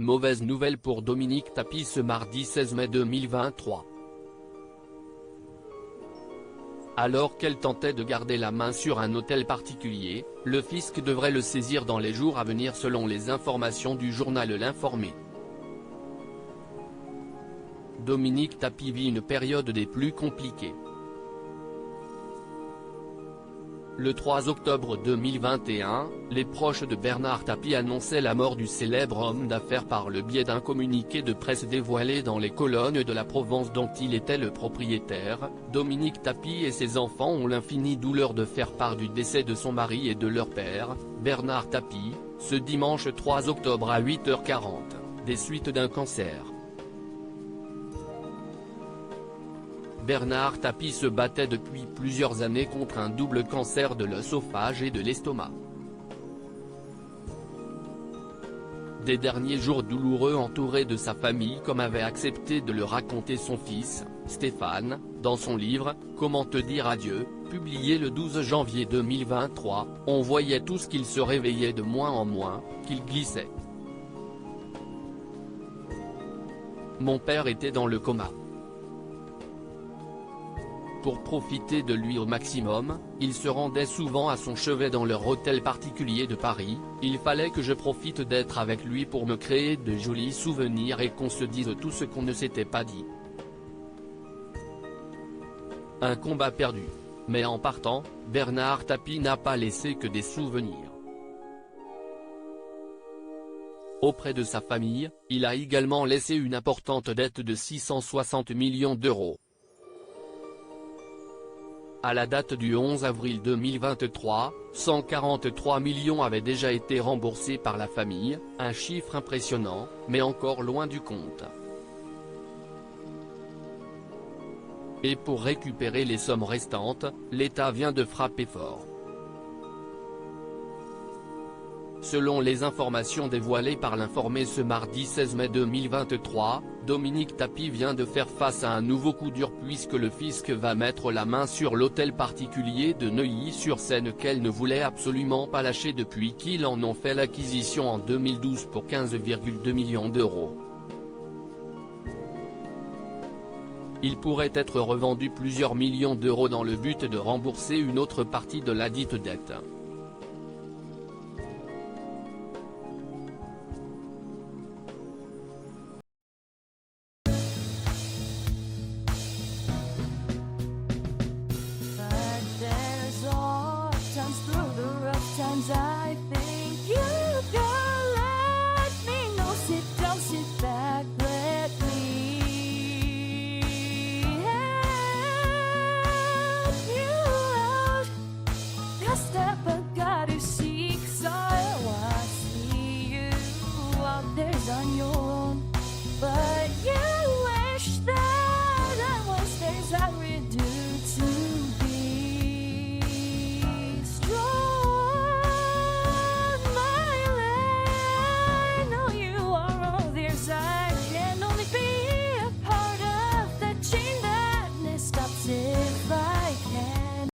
Mauvaise nouvelle pour Dominique Tapie ce mardi 16 mai 2023. Alors qu'elle tentait de garder la main sur un hôtel particulier, le fisc devrait le saisir dans les jours à venir selon les informations du journal L'Informé. Dominique Tapie vit une période des plus compliquées. Le 3 octobre 2021, les proches de Bernard Tapie annonçaient la mort du célèbre homme d'affaires par le biais d'un communiqué de presse dévoilé dans les colonnes de la Provence dont il était le propriétaire. Dominique Tapie et ses enfants ont l'infinie douleur de faire part du décès de son mari et de leur père, Bernard Tapie, ce dimanche 3 octobre à 8h40, des suites d'un cancer. Bernard Tapie se battait depuis plusieurs années contre un double cancer de l'œsophage et de l'estomac. Des derniers jours douloureux entouré de sa famille comme avait accepté de le raconter son fils, Stéphane, dans son livre « Comment te dire adieu », publié le 12 janvier 2023, on voyait tous qu'il se réveillait de moins en moins, qu'il glissait. Mon père était dans le coma. Pour profiter de lui au maximum, il se rendait souvent à son chevet dans leur hôtel particulier de Paris. Il fallait que je profite d'être avec lui pour me créer de jolis souvenirs et qu'on se dise tout ce qu'on ne s'était pas dit. Un combat perdu. Mais en partant, Bernard Tapie n'a pas laissé que des souvenirs. Auprès de sa famille, il a également laissé une importante dette de 660 millions d'euros. À la date du 11 avril 2023, 143 millions avaient déjà été remboursés par la famille, un chiffre impressionnant, mais encore loin du compte. Et pour récupérer les sommes restantes, l'État vient de frapper fort. Selon les informations dévoilées par l'Informé ce mardi 16 mai 2023, Dominique Tapie vient de faire face à un nouveau coup dur puisque le fisc va mettre la main sur l'hôtel particulier de Neuilly-sur-Seine qu'elle ne voulait absolument pas lâcher depuis qu'ils en ont fait l'acquisition en 2012 pour 15,2 millions d'euros. Il pourrait être revendu plusieurs millions d'euros dans le but de rembourser une autre partie de la dite dette. I think you can let me know. Sit down, sit back, let me help you out. The step I gotta seek, so I see you out there's on your